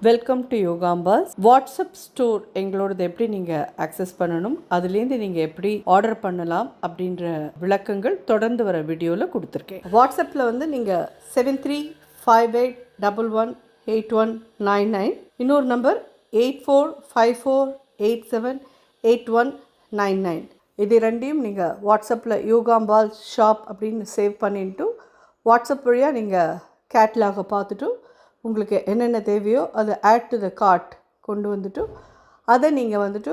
Welcome to யோகாம்பாஸ். WhatsApp store எங்களோடது எப்படி நீங்கள் ஆக்சஸ் பண்ணணும், அதுலேருந்து நீங்கள் எப்படி ஆர்டர் பண்ணலாம் அப்படின்ற விளக்கங்கள் தொடர்ந்து வர வீடியோவில் கொடுத்துருக்கேன். வாட்ஸ்அப்பில் வந்து நீங்கள் 7358118199, இன்னொரு நம்பர் 8454878199. இது ரெண்டையும் நீங்கள் வாட்ஸ்அப்பில் யோகாம்பால் ஷாப் அப்படின்னு சேவ் பண்ணிட்டு வாட்ஸ்அப் வழியாக நீங்கள் கேட்லாகை பார்த்துட்டு உங்களுக்கு என்னென்ன தேவையோ அதை ஆட் டு த கார்ட் கொண்டு வந்துட்டு அதை நீங்கள் வந்துட்டு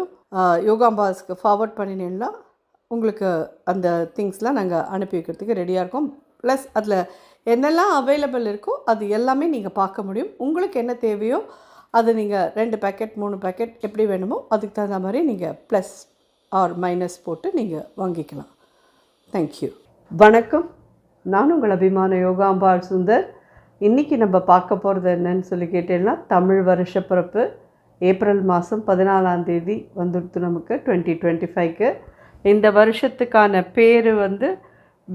யோகாம்பாஸ்க்கு ஃபார்வர்ட் பண்ணினீங்கன்னா உங்களுக்கு அந்த திங்ஸ்லாம் நாங்கள் அனுப்பி வைக்கிறதுக்கு ரெடியாக இருக்கோம். ப்ளஸ் அதில் என்னெல்லாம் அவைலபிள் இருக்கோ அது எல்லாமே நீங்கள் பார்க்க முடியும். உங்களுக்கு என்ன தேவையோ அதை நீங்கள் 2 பேக்கெட் 3 பேக்கெட் எப்படி வேணுமோ அதுக்கு தகுந்த மாதிரி நீங்கள் ப்ளஸ் ஆர் மைனஸ் போட்டு நீங்கள் வாங்கிக்கலாம். தேங்க்யூ. வணக்கம். நான் உங்கள் அபிமான யோகாம்பாள் சுந்தர். இன்றைக்கி நம்ம பார்க்க போகிறது என்னன்னு சொல்லி கேட்டேன்னா, தமிழ் வருஷ பிறப்பு ஏப்ரல் மாதம் 14ஆம் தேதி வந்துடுத்து நமக்கு 2025க்கு. இந்த வருஷத்துக்கான பேர் வந்து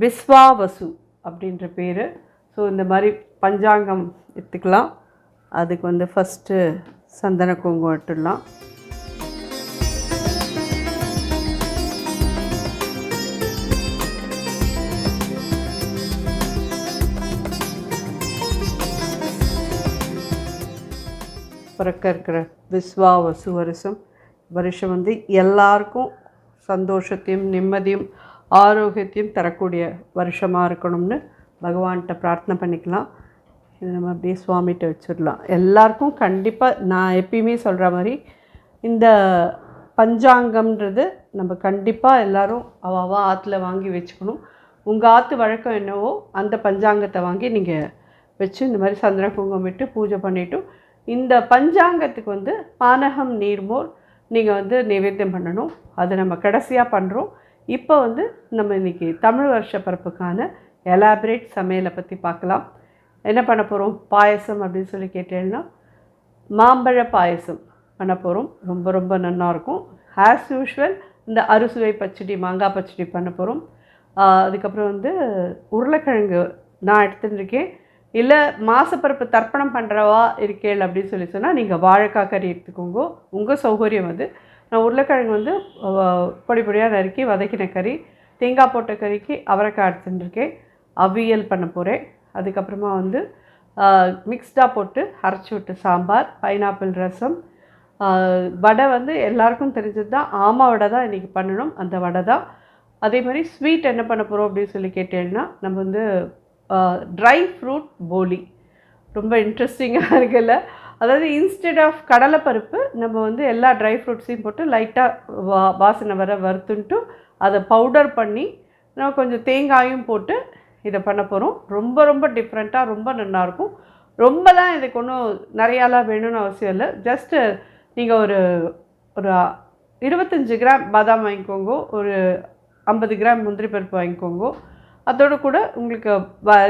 விஸ்வாவசு அப்படின்ற பேர். ஸோ இந்த மாதிரி பஞ்சாங்கம் எடுத்துக்கலாம். அதுக்கு வந்து ஃபஸ்ட்டு சந்தன குங்குமம் இட்டுடலாம். பிறக்க இருக்கிற விஸ்வாவசு வருஷம் வந்து எல்லாருக்கும் சந்தோஷத்தையும் நிம்மதியும் ஆரோக்கியத்தையும் தரக்கூடிய வருஷமாக இருக்கணும்னு பகவான்கிட்ட பிரார்த்தனை பண்ணிக்கலாம். இது நம்ம அப்படியே சுவாமிகிட்ட வச்சிடலாம். எல்லாருக்கும் கண்டிப்பாக நான் எப்பயுமே சொல்கிற மாதிரி இந்த பஞ்சாங்கம்ன்றது நம்ம கண்டிப்பாக எல்லோரும் அவாவா ஆற்றுல வாங்கி வச்சுக்கணும். உங்கள் ஆற்று வழக்கம் என்னவோ அந்த பஞ்சாங்கத்தை வாங்கி நீங்கள் வச்சு இந்த மாதிரி சந்திர குங்குமம் விட்டு பூஜை பண்ணிவிட்டு இந்த பஞ்சாங்கத்துக்கு வந்து பானகம் நீர்மோர் நீங்கள் வந்து நைவேத்தியம் பண்ணணும். அதை நம்ம கடைசியாக பண்ணுறோம். இப்போ வந்து நம்ம இன்றைக்கி தமிழ் வருஷ பிறப்புக்கான எலாபரேட் சமையலை பற்றி பார்க்கலாம். என்ன பண்ண போகிறோம்? பாயசம் அப்படின்னு சொல்லி கேட்டேன்னா மாம்பழ பாயசம் பண்ண போகிறோம். ரொம்ப ரொம்ப நல்லாயிருக்கும். ஆஸ் யூஷுவல் இந்த அறுசுவை பச்சடி, மாங்காய் பச்சடி பண்ண போகிறோம். அதுக்கப்புறம் வந்து உருளைக்கிழங்கு நான் எடுத்துட்டுருக்கேன். இல்லை மாசப்பிறப்பு தர்ப்பணம் பண்ணுறவா இருக்கேள் அப்படின்னு சொல்லி சொன்னால் நீங்கள் வாழைக்காய் கறி எடுத்துக்கோங்க, உங்கள் சௌகரியம் அது. நான் உருளைக்கிழங்கு வந்து பொடி பொடியாக நறுக்கி வதக்கின கறி, தேங்காய் போட்ட கறிக்கு அவரைக்காய் எடுத்துட்டுருக்கேன். அவியல் பண்ண போகிறேன். அதுக்கப்புறமா வந்து மிக்ஸ்டாக போட்டு அரைச்சி விட்டு சாம்பார், பைனாப்பிள் ரசம், வடை வந்து எல்லாருக்கும் தெரிஞ்சது தான், ஆமா வடை தான் இன்றைக்கி பண்ணணும். அந்த வடை தான். அதே மாதிரி ஸ்வீட் என்ன பண்ண போகிறோம் அப்படின்னு சொல்லி கேட்டேன்னா, நம்ம வந்து ட்ரை ஃப்ரூட் போலி ரொம்ப இன்ட்ரெஸ்டிங்காக இருக்குல்ல. அதாவது இன்ஸ்டெட் ஆஃப் கடலைப்பருப்பு நம்ம வந்து எல்லா ட்ரை ஃப்ரூட்ஸையும் போட்டு லைட்டாக வாசனை வர வறுத்துன்ட்டு அதை பவுடர் பண்ணி நம்ம கொஞ்சம் தேங்காயும் போட்டு இதை பண்ண போகிறோம். ரொம்ப ரொம்ப டிஃப்ரெண்ட்டாக ரொம்ப நல்லாயிருக்கும். ரொம்பலாம் இதுக்கு ஒன்றும் நிறையாலாம் வேணும்னு அவசியம் இல்லை. ஜஸ்ட்டு நீங்கள் ஒரு 25 கிராம் பாதாம் வாங்கிக்கோங்க, ஒரு 50 கிராம் முந்திரி பருப்பு வாங்கிக்கோங்க. அதோடு கூட உங்களுக்கு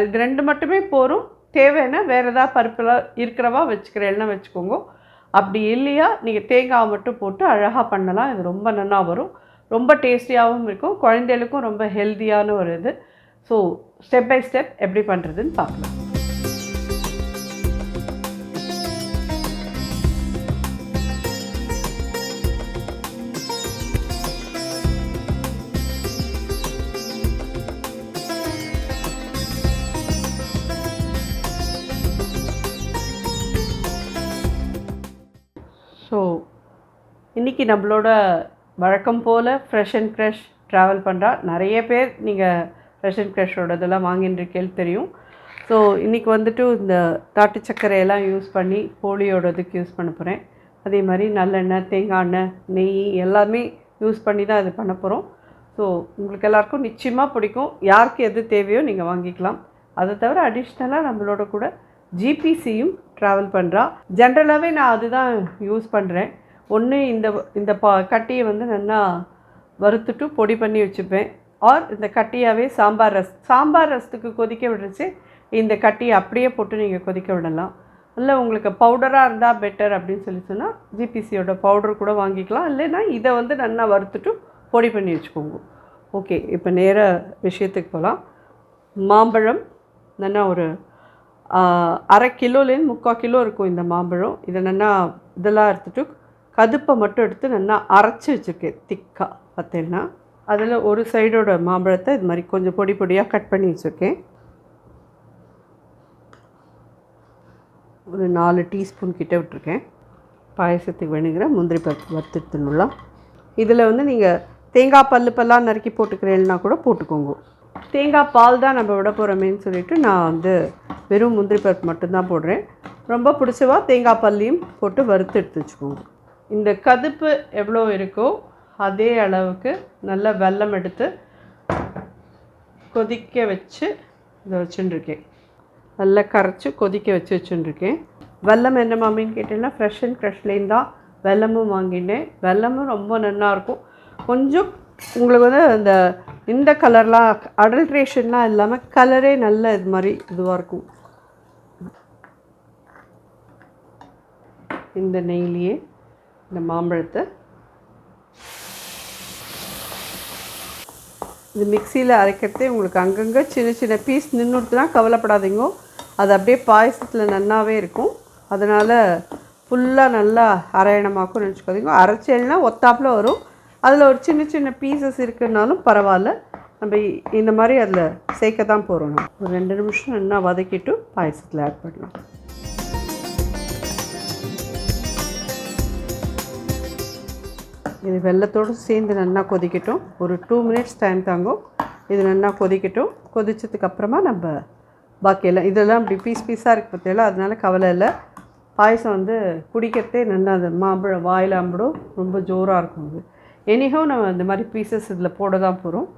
இது 2 மட்டுமே போரும். தேவைன்னா வேறு ஏதாவது பருப்பெல்லாம் இருக்கிறவா வச்சுக்கிறேன்னா வச்சுக்கோங்க. அப்படி இல்லையா நீங்கள் தேங்காய் மட்டும் போட்டு அழகாக பண்ணலாம். இது ரொம்ப நல்லா வரும். ரொம்ப டேஸ்டியாகவும் இருக்கும். குழந்தைகளுக்கும் ரொம்ப ஹெல்த்தியான ஒரு இது. ஸோ ஸ்டெப் பை ஸ்டெப் எப்படி பண்ணுறதுன்னு பார்க்கலாம். ஸோ இன்றைக்கி நம்மளோட வழக்கம் போல் ஃப்ரெஷ் அண்ட் க்ரஷ் ட்ராவல் பண்ணுறா. நிறைய பேர் நீங்கள் ஃப்ரெஷ் அண்ட் க்ரஷோட இதெல்லாம் வாங்கிட்டுருக்கேள் தெரியும். ஸோ இன்றைக்கி வந்துட்டு இந்த தாட்டு சர்க்கரையெல்லாம் யூஸ் பண்ணி போலியோட இதுக்கு யூஸ் பண்ண போகிறேன். அதே மாதிரி நல்லெண்ணெய், தேங்காய் எண்ணெய், நெய் எல்லாமே யூஸ் பண்ணி தான் இது பண்ண போகிறோம். ஸோ உங்களுக்கு எல்லாேருக்கும் நிச்சயமாக பிடிக்கும். யாருக்கு எது தேவையோ நீங்கள் வாங்கிக்கலாம். அதை தவிர அடிஷ்னலாக நம்மளோட கூட ஜிபிசியும் ட்ராவல் பண்ணுறா. ஜென்ரலாகவே நான் அதுதான் யூஸ் பண்ணுறேன். ஒன்று இந்த கட்டியை வந்து நல்லா வறுத்துட்டு பொடி பண்ணி வச்சுப்பேன். ஆர் இந்த கட்டியாகவே சாம்பார் ரசத்துக்கு கொதிக்க விடுறச்சு இந்த கட்டியை அப்படியே போட்டு நீங்கள் கொதிக்க விடலாம். இல்லை உங்களுக்கு பவுடராக இருந்தால் பெட்டர் அப்படின்னு சொல்லி சொன்னால் ஜிபிசியோட பவுடர் கூட வாங்கிக்கலாம். இல்லைன்னா இதை வந்து நல்லா வறுத்துட்டு பொடி பண்ணி வச்சுக்கோங்க. ஓகே, இப்போ நேராக விஷயத்துக்கு போகலாம். மாம்பழம் நல்லா ஒரு அரை கிலோலேருந்து 3/4 கிலோ இருக்கும் இந்த மாம்பழம். இதை நல்லா இதெல்லாம் எடுத்துகிட்டு கதுப்பை மட்டும் எடுத்து நல்லா அரைச்சி வச்சுருக்கேன் திக்காக. பார்த்தீங்கன்னா அதில் ஒரு சைடோட மாம்பழத்தை இது மாதிரி கொஞ்சம் பொடி பொடியாக கட் பண்ணி வச்சுருக்கேன். ஒரு 4 டீஸ்பூன் கிட்ட விட்டுருக்கேன். பாயசத்துக்கு வேணுங்கிற முந்திரி பருப்பு வறுத்துட்டுலாம். இதில் வந்து நீங்கள் தேங்காய் பல்லுப்பெல்லாம் நறுக்கி போட்டுக்கிறேன்னா கூட போட்டுக்கோங்க. தேங்காய் பால் தான் நம்ம விட போகிறோமேன்னு சொல்லிவிட்டு நான் வந்து வெறும் முந்திரி பருப்பு மட்டும்தான் போடுறேன். ரொம்ப பிடிச்சவா தேங்காய் பல்லையும் போட்டு வறுத்து எடுத்து வச்சுக்கோங்க. இந்த கதுப்பு எவ்வளோ இருக்கோ அதே அளவுக்கு நல்ல வெல்லம் எடுத்து கொதிக்க வச்சு இதை வச்சுட்டுருக்கேன். நல்லா கரைச்சி கொதிக்க வச்சு வச்சுட்டுருக்கேன். வெல்லம் என்ன மாமின்னு கேட்டிங்கன்னா ஃப்ரெஷ் அண்ட் ஃப்ரெஷ்லேயும் தான் வெல்லமும் வாங்கினேன். வெல்லமும் ரொம்ப நல்லாயிருக்கும். கொஞ்சம் உங்களுக்கு வந்து இந்த கலர்லாம் அடல்ட்ரேஷன்லாம் இல்லாமல் கலரே நல்ல இது மாதிரி இதுவாக இருக்கும். இந்த நெய்லியே இந்த மாம்பழத்தை இது மிக்சியில் அரைக்கிறதே உங்களுக்கு அங்கங்கே சின்ன சின்ன பீஸ் நின்றுட்டுனா கவலைப்படாதீங்க. அது அப்படியே பாயசத்தில் நல்லாவே இருக்கும். அதனால் ஃபுல்லாக நல்லா அரையணமாக்கும் நினச்சிக்காதீங்க. அரைச்சேன்னா ஒத்தாப்பில் வரும். அதில் ஒரு சின்ன சின்ன பீசஸ் இருக்குன்னாலும் பரவாயில்ல. நம்ம இந்த மாதிரி அதில் சேர்க்க தான் போகிறோம். ஒரு 2 நிமிஷம் நல்லா வதக்கிட்டு பாயசத்தில் ஆட் பண்ணலாம். இது வெல்லத்தோடு சேர்ந்து நல்லா கொதிக்கட்டும். ஒரு 2 மினிட்ஸ் டைம் தாங்கும். இது நல்லா கொதிக்கட்டும். கொதிச்சதுக்கப்புறமா நம்ம பாக்கியெல்லாம் இதெல்லாம் இப்படி பீஸாக இருக்குது பார்த்தீங்களா, அதனால கவலை இல்லை. பாயசம் வந்து குடிக்கிறதே நல்லா அந்த மாம்பழம் வாயில் அம்பிடும், ரொம்ப ஜோராக இருக்கும். அது எனிஹோ நம்ம இந்த மாதிரி பீசஸ் இதில் போட தான் போகிறோம்.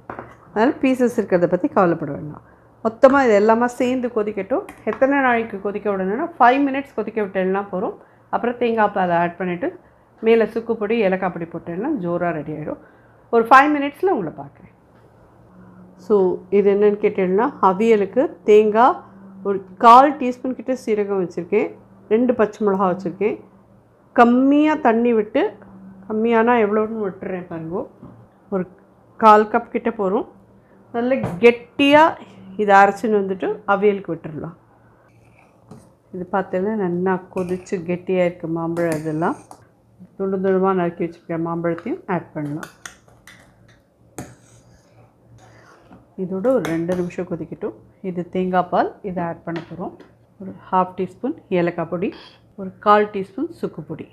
அதனால் பீசஸ் இருக்கிறத பற்றி கவலைப்பட வேண்டாம். மொத்தமாக இது எல்லாமே சேர்ந்து கொதிக்கட்டும். எத்தனை நாளைக்கு கொதிக்க விடணும்னா 5 மினிட்ஸ் கொதிக்க விட்டேன்னா போகிறோம். அப்புறம் தேங்காய் பால் ஆட் பண்ணிவிட்டு மேலே சுக்கு பொடி ஏலக்காய் பொடி போட்டேன்னா ஜோராக ரெடி ஆகிடும். ஒரு 5 மினிட்ஸில் உங்களை பார்க்குறேன். ஸோ இது என்னென்னு கேட்டேன்னா அவியலுக்கு தேங்காய் ஒரு 1/4 டீஸ்பூன் கிட்ட சீரகம் வச்சுருக்கேன். 2 பச்சை மிளகா வச்சுருக்கேன். கம்மியாக தண்ணி விட்டு, கம்மியானா எவ்வளோன்னு விட்டுறேன் பாருங்க. ஒரு 1/4 கப் கிட்ட போகிறோம். நல்ல கெட்டியாக இதை அரைச்சின்னு வந்துட்டு அவியலுக்கு விட்டுடலாம். இது பார்த்தீங்கன்னா நல்லா கொதித்து கெட்டியாக இருக்குது மாம்பழம். இதெல்லாம் துண்டு துண்டுமாக நறுக்கி வச்சுருக்க மாம்பழத்தையும் ஆட் பண்ணலாம். இதோட ஒரு 2 நிமிஷம் கொதிக்கட்டும். இது தேங்காய் பால், இதை ஆட் பண்ண போகிறோம். ஒரு 1/2 டீஸ்பூன் ஏலக்காய் பொடி, ஒரு 1/4 டீஸ்பூன் சுக்கு பொடி.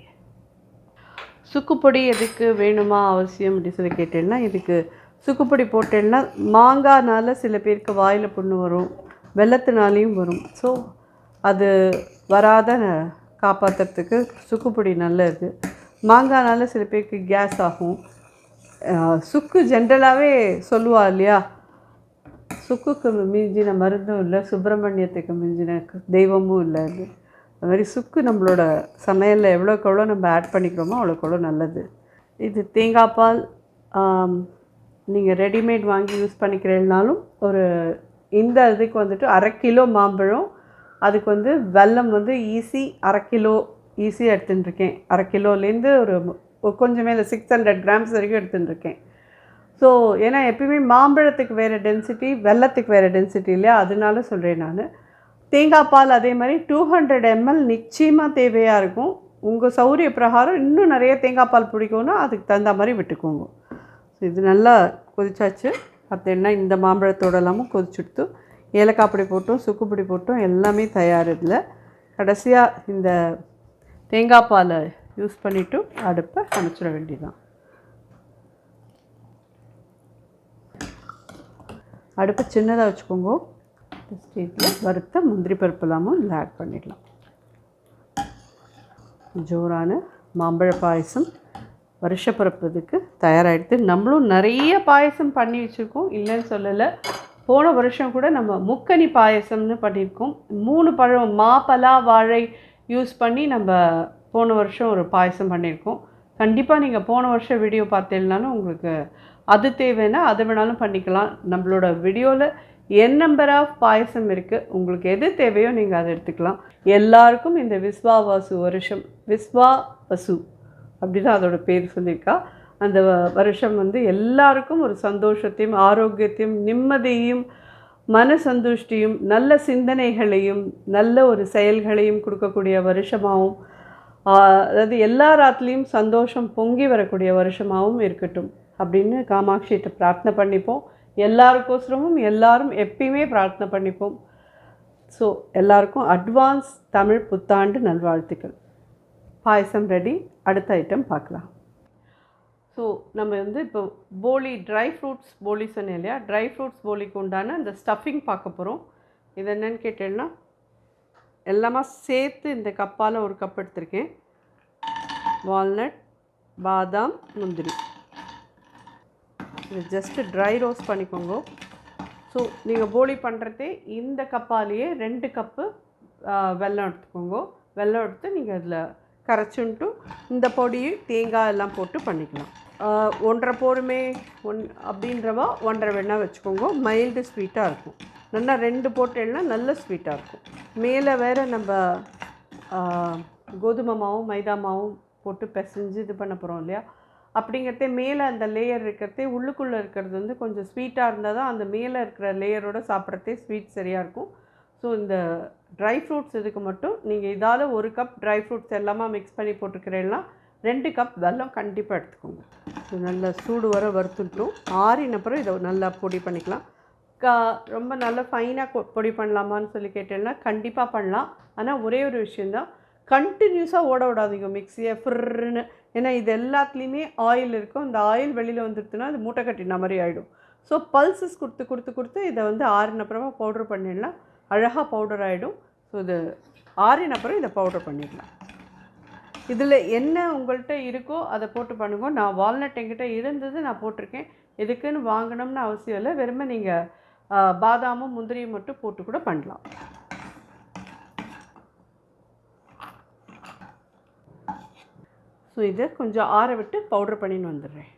சுக்கு பொடி எதுக்கு வேணுமா அவசியம் அப்படி சொல்லி கேட்டேன்னா, இதுக்கு சுக்கு பொடி போட்டேன்னா மாங்காய்னால சில பேருக்கு வாயில் புண்ணு வரும், வெல்லத்தினாலேயும் வரும். ஸோ அது வராத காப்பாற்றுறதுக்கு சுக்கு பொடி நல்லது. மாங்காய்னால சில பேருக்கு கேஸ் ஆகும். சுக்கு ஜென்ரலாகவே சொல்லுவா இல்லையா, சுக்குக்கு மிஞ்சின மருந்தும் இல்லை, சுப்பிரமணியத்துக்கு மிஞ்சின தெய்வமும் இல்லை. அது மாதிரி சுக்கு நம்மளோட சமையலில் எவ்வளோக்கு எவ்வளோ நம்ம ஆட் பண்ணிக்கிறோமோ அவ்வளோக்கு எவ்வளோ நல்லது. இது தேங்காய் பால் நீங்கள் ரெடிமேட் வாங்கி யூஸ் பண்ணிக்கிறேன்னாலும் ஒரு இந்த இதுக்கு வந்துட்டு 1/2 கிலோ மாம்பழம், அதுக்கு வந்து வெல்லம் வந்து அரை கிலோ ஈஸியாக எடுத்துட்டுருக்கேன். 1/2 கிலோலேருந்து ஒரு கொஞ்சம் மேலே 600 கிராம்ஸ் வரைக்கும் எடுத்துட்டுருக்கேன். ஸோ ஏன்னா எப்பயுமே மாம்பழத்துக்கு வேறு டென்சிட்டி, வெல்லத்துக்கு வேறு டென்சிட்டி இல்லையா, அதனால சொல்கிறேன் நான். தேங்காய் பால் அதே மாதிரி 200 ml நிச்சயமாக தேவையாக இருக்கும். உங்கள் சௌரிய பிரகாரம் இன்னும் நிறைய தேங்காய் பால் பிடிக்கும்னா அதுக்கு தகுந்த மாதிரி விட்டுக்கோங்க. ஸோ இது நல்லா கொதிச்சாச்சு. பார்த்தீங்கன்னா இந்த மாம்பழத்தோட எல்லாமும் கொதிச்சுடுத்து, ஏலக்காய் பொடி போட்டும் சுக்கு பொடி போட்டும் எல்லாமே தயார். இதில் கடைசியாக இந்த தேங்காய் பாலை யூஸ் பண்ணிவிட்டு அடுப்பை அணைச்சிட வேண்டியதுதான். அடுப்பை சின்னதாக வச்சுக்கோங்க. ஸ்டேஜில் வறுத்த முந்திரி பருப்பு எல்லாமும் இதில் ஆட் பண்ணிடலாம். ஜோரான மாம்பழ பாயசம் வருஷப்பிறப்பதுக்கு தயாராகிடுது. நம்மளும் நிறைய பாயசம் பண்ணி வச்சுருக்கோம், இல்லைன்னு சொல்லலை. போன வருஷம் கூட நம்ம முக்கனி பாயசம்னு பண்ணியிருக்கோம். 3 பழம் மாப்பலா வாழை யூஸ் பண்ணி நம்ம போன வருஷம் ஒரு பாயசம் பண்ணியிருக்கோம். கண்டிப்பாக நீங்கள் போன வருஷம் வீடியோ பார்த்தீங்கன்னாலும் உங்களுக்கு அது தேவைன்னா அதை வேணாலும் பண்ணிக்கலாம். நம்மளோட வீடியோவில் நம்பர் ஆஃப் பாயசம் இருக்குது. உங்களுக்கு எது தேவையோ நீங்கள் அதை எடுத்துக்கலாம். எல்லாருக்கும் இந்த விஸ்வாவசு வருஷம், விஸ்வாவசு அப்படி தான் அதோட பேர் சொல்லியிருக்கா. அந்த வருஷம் வந்து எல்லாருக்கும் ஒரு சந்தோஷத்தையும் ஆரோக்கியத்தையும் நிம்மதியையும் மன சந்துஷ்டியும் நல்ல சிந்தனைகளையும் நல்ல ஒரு செயல்களையும் கொடுக்கக்கூடிய வருஷமாகவும், அதாவது எல்லா ராத்துலேயும் சந்தோஷம் பொங்கி வரக்கூடிய வருஷமாகவும் இருக்கட்டும் அப்படின்னு காமாட்சிகிட்ட பிரார்த்தனை பண்ணிப்போம். எல்லாருக்கோசரமும் எல்லாரும் எப்பயுமே பிரார்த்தனை பண்ணிப்போம். ஸோ எல்லாருக்கும் அட்வான்ஸ் தமிழ் புத்தாண்டு நல்வாழ்த்துக்கள். பாயசம் ரெடி. அடுத்த ஐட்டம் பார்க்கலாம். ஸோ நம்ம வந்து இப்போ போலி ட்ரை ஃப்ரூட்ஸ் போலி சொன்னேன் இல்லையா, ட்ரை ஃப்ரூட்ஸ் போலிக்கு உண்டான அந்த ஸ்டஃபிங் பார்க்க போகிறோம். இது என்னென்னு கேட்டேன்னா, எல்லாமே சேர்த்து இந்த கப்பால் ஒரு கப் எடுத்திருக்கேன். வால்நட், பாதாம், முந்திரி. இது ஜஸ்ட்டு ட்ரை ரோஸ்ட் பண்ணிக்கோங்க. ஸோ நீங்கள் போலி பண்ணுறதே இந்த கப்பாலேயே 2 கப்பு வெல்லம் எடுத்துக்கோங்க. வெல்லம் எடுத்து நீங்கள் அதில் கரைச்சுன்ட்டு இந்த பொடியை தேங்காய் எல்லாம் போட்டு பண்ணிக்கலாம். 1.5 போருமே அப்படின்றவா 1.5 வேணால் வச்சுக்கோங்க. மைல்டு ஸ்வீட்டாக இருக்கும். நல்லா 2 போட்டேன்னா நல்ல ஸ்வீட்டாக இருக்கும். மேலே வேறு நம்ம கோதுமை மாவும் மைதா மாவும் போட்டு பிசைஞ்சு இது பண்ண போகிறோம் இல்லையா, அப்படிங்கிறதே மேலே அந்த லேயர் இருக்கிறதே உள்ளுக்குள்ளே இருக்கிறது வந்து கொஞ்சம் ஸ்வீட்டாக இருந்தால் தான் அந்த மேலே இருக்கிற லேயரோடு சாப்பிட்றதே ஸ்வீட் சரியாக இருக்கும். ஸோ இந்த ட்ரை ஃப்ரூட்ஸ் இதுக்கு மட்டும் நீங்கள் இதால் 1 கப் ட்ரை ஃப்ரூட்ஸ் எல்லாமே மிக்ஸ் பண்ணி போட்டுக்கிறேன்னா 2 கப் வெல்லம் கண்டிப்பாக எடுத்துக்கோங்க. இது நல்லா சூடு வர வறுத்துட்டோம். ஆறின அப்புறம் இதை நல்லா பொடி பண்ணிக்கலாம். ரொம்ப நல்லா ஃபைனாக பொடி பண்ணலாமான்னு சொல்லி கேட்டேன்னா கண்டிப்பாக பண்ணலாம். ஆனால் ஒரே ஒரு விஷயந்தான், கண்டினியூஸாக ஓட விடாதீங்க மிக்ஸியை ஃப்ருன்னு. ஏன்னா இது எல்லாத்துலேயுமே ஆயில் இருக்கும். அந்த ஆயில் வெளியில் வந்துடுதுன்னா அது மூட்டை கட்டின மாதிரி ஆகிடும். ஸோ பல்சஸ் கொடுத்து இதை வந்து ஆறின அப்புறமா பவுட்ரு பண்ணிடலாம். அழகாக பவுடர் ஆகிடும். ஸோ இது ஆறின அப்புறம் இதை பவுடர் பண்ணிடலாம். இதில் என்ன உங்கள்கிட்ட இருக்கோ அதை போட்டு பண்ணுங்க. நான் வால்நட் என்கிட்ட இருந்தது நான் போட்டிருக்கேன். எதுக்குன்னு வாங்கணும்னு அவசியம் இல்லை. வெறுமை நீங்கள் பாதாமும் முந்திரியும் மட்டும் போட்டு கூட பண்ணலாம். ஸோ இதை கொஞ்சம் ஆற விட்டு பவுடர் பண்ணின்னு வந்துடுறேன்.